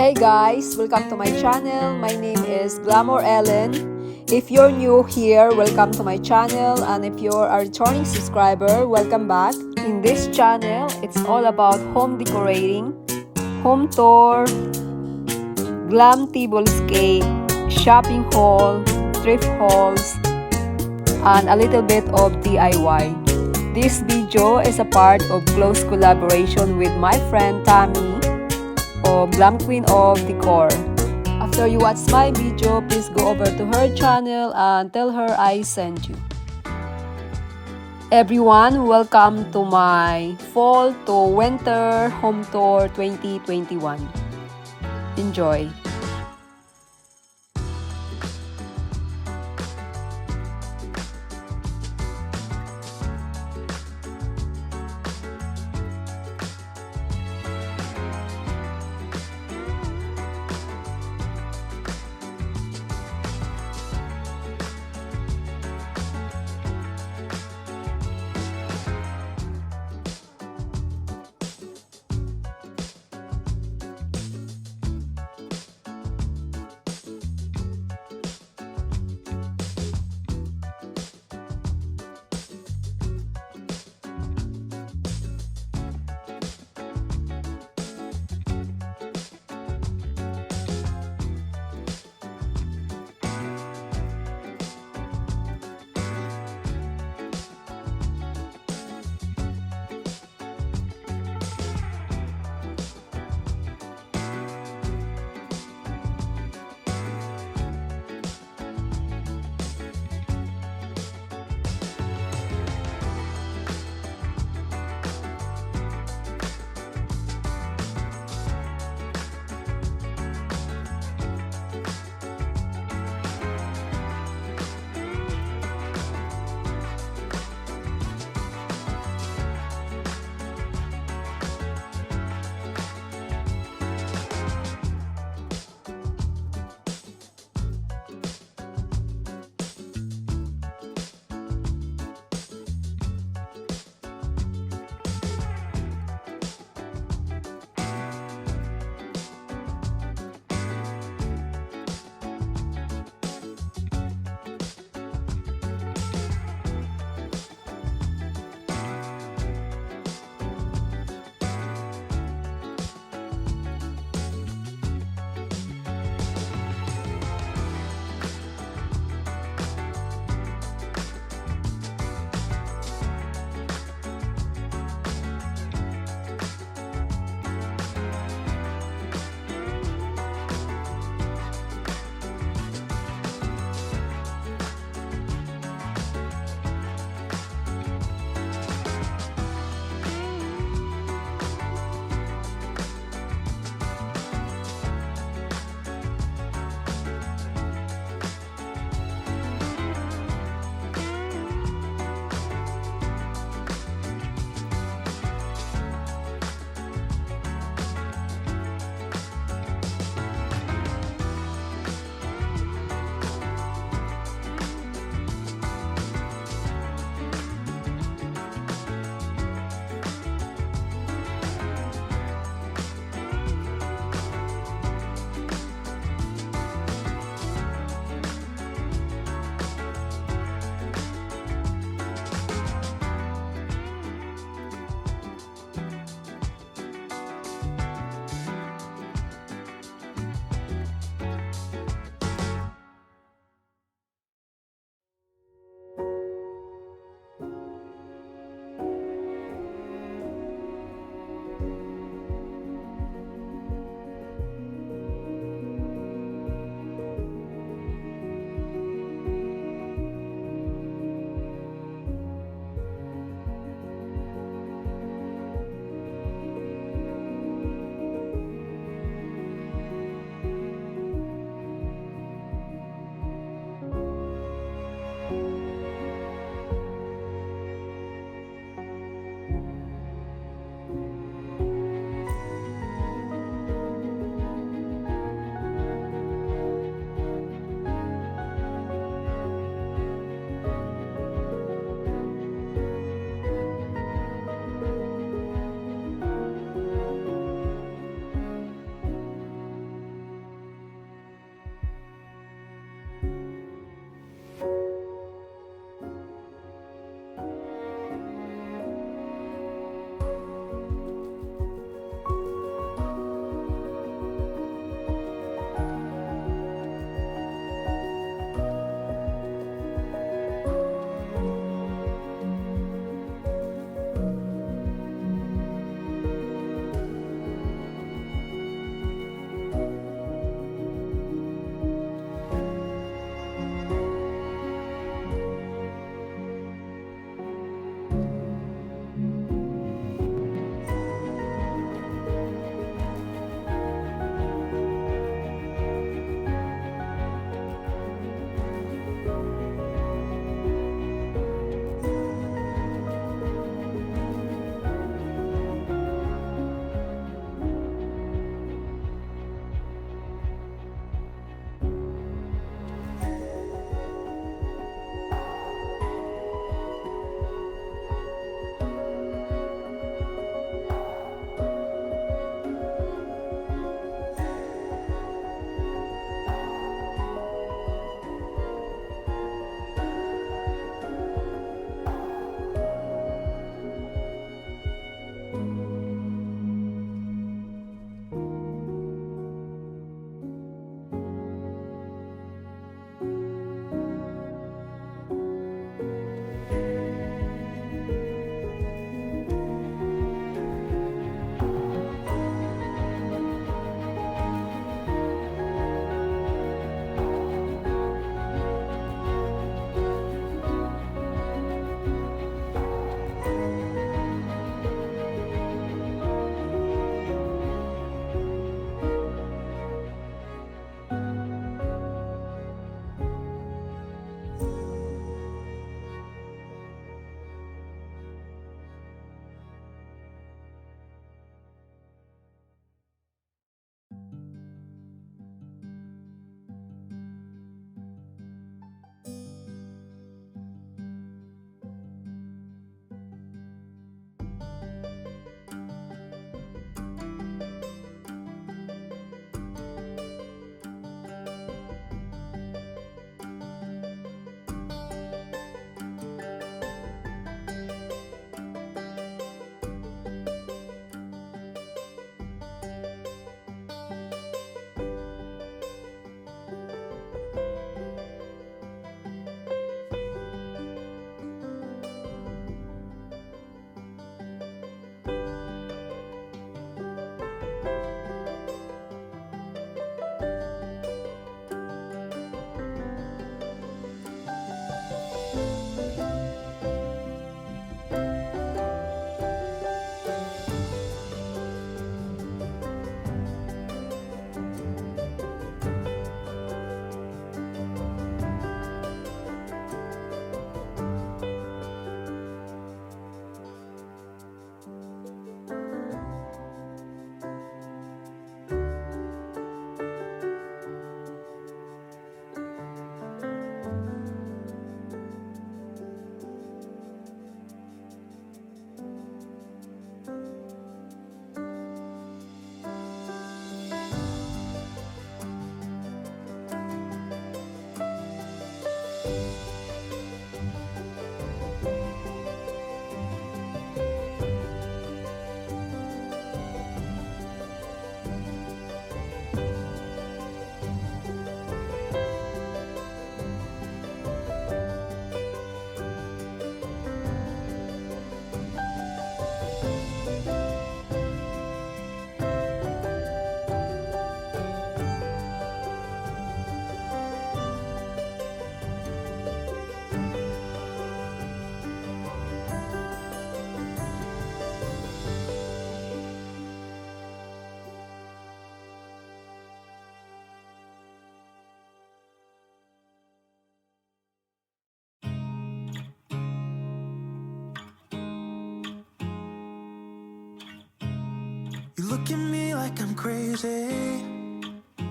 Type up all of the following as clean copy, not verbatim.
Hey guys, welcome to my channel. My name is Glamour Ellen. If you're new here, welcome to my channel, and if you're a returning subscriber, welcome back. In this channel, it's all about home decorating, home tour, glam tablescape, shopping haul, thrift hauls, and a little bit of DIY. This video is a part of close collaboration with my friend Tammy of Glam Queen of Decor. After you watch my video, please go over to her channel and tell her I sent you. Everyone, welcome to my Fall to Winter Home Tour 2021. Enjoy! You look at me like I'm crazy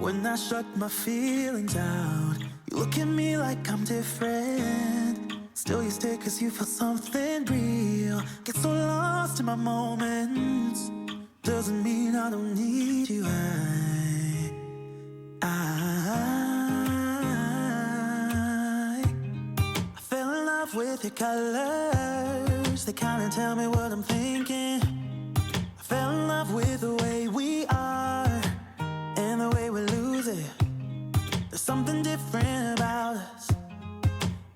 when I shut my feelings out. You look at me like I'm different, still you stay cause you feel something real. Get so lost in my moments, doesn't mean I don't need you. I fell in love with your colors, they kinda tell me what I'm thinking. I fell in love with the way we are and the way we lose it. There's something different about us,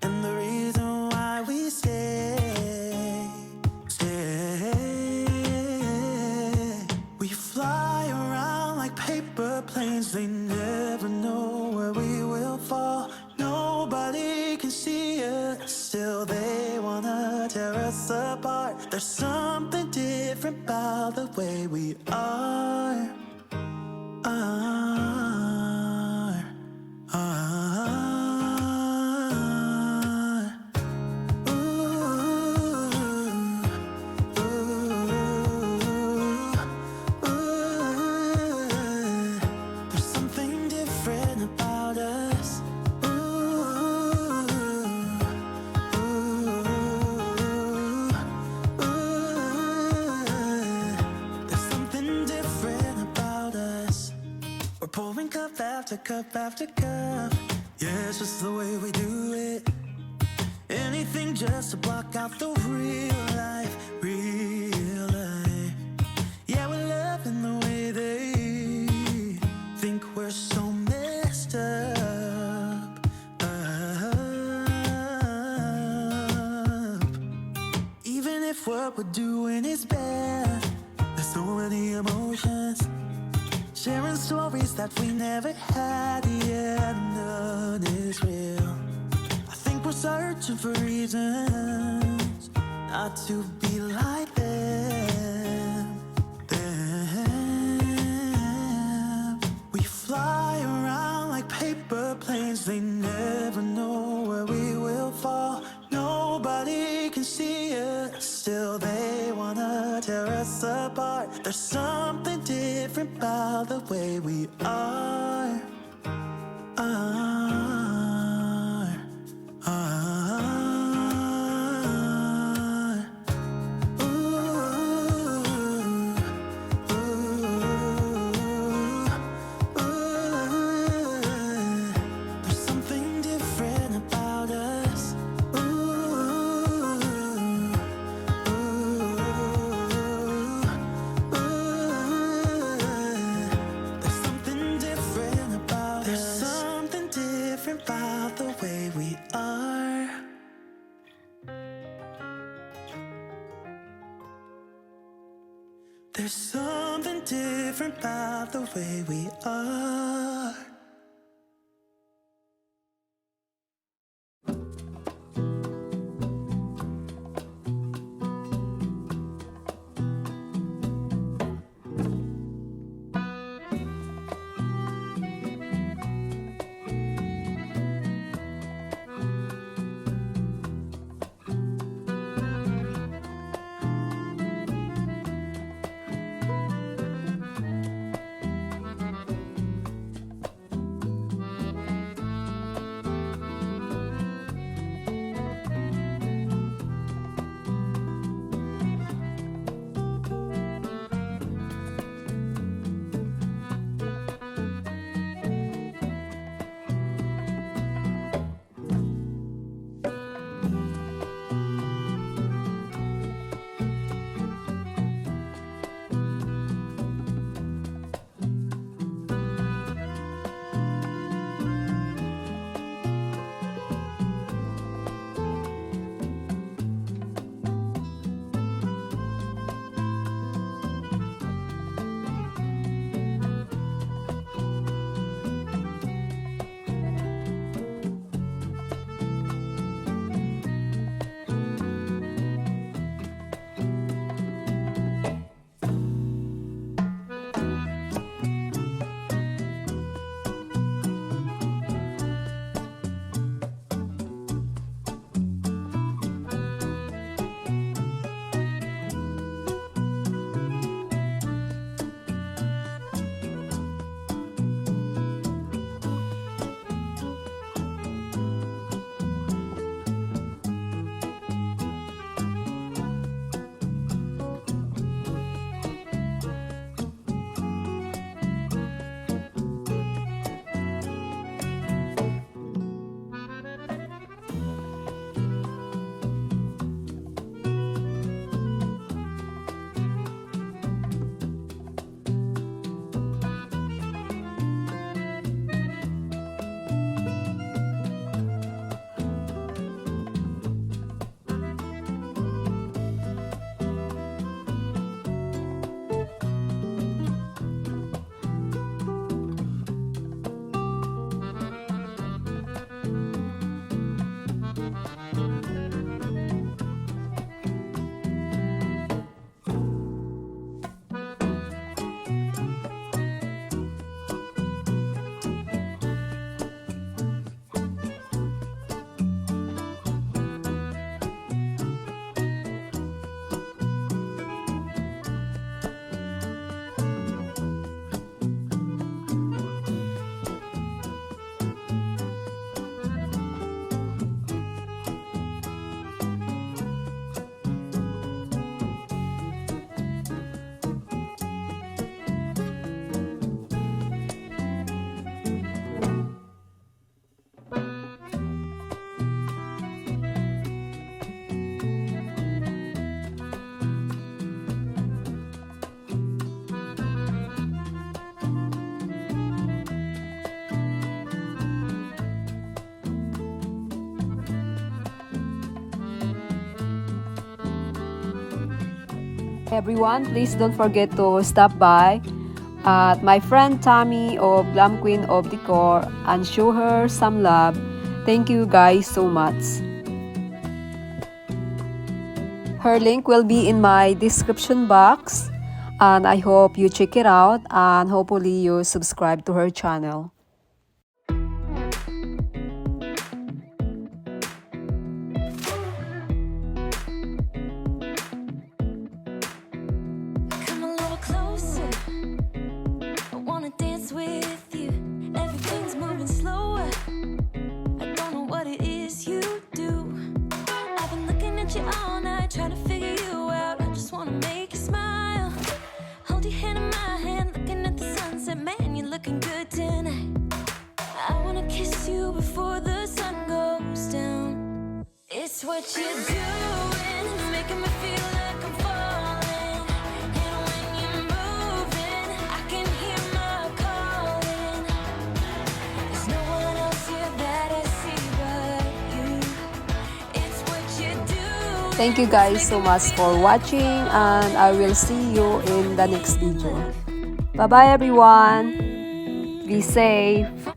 and the reason why we stay. We fly around like paper planes, they never know where we will fall. Nobody can see us, still they wanna tear us apart. There's something different about the way we are. There's something different about us. There's something different about us. We're pouring cup after cup after cup. Yeah, it's just the way we do it. Anything just to block out the real life, real life. Yeah, we're loving the way they think we're so messed up. Even if what we're doing is bad, there's so many emotions, sharing stories that we never had. Yeah, none is real. I think we're searching for reasons not to be like them. We fly around like paper planes, they never know where we will fall. Nobody can see us, still they wanna tear us apart. There's something different about the way we are. There's something different about us. There's something different about us. There's something different about the way we are. There's something different about the way we are. Everyone, please don't forget to stop by at my friend Tammy of Glam Queen of Decor and show her some love. Thank you guys so much. Her link will be in my description box, and I hope you check it out and hopefully you subscribe to her channel. Come a little closer. I wanna dance with you. Everything's moving slower. I don't know what it is you do. I've been looking at you all night, trying to figure you out. I just wanna make you smile. Hold your hand in my hand, looking at the sunset. Man, you're looking good tonight. I wanna kiss you before the sun goes down. It's what you're doing, it's making me feel like I'm falling. And when you're moving, I can hear my calling. There's no one else here that I see but you. It's what you're doing. Thank you guys so much for watching, and I will see you in the next video. Bye bye everyone. Be safe.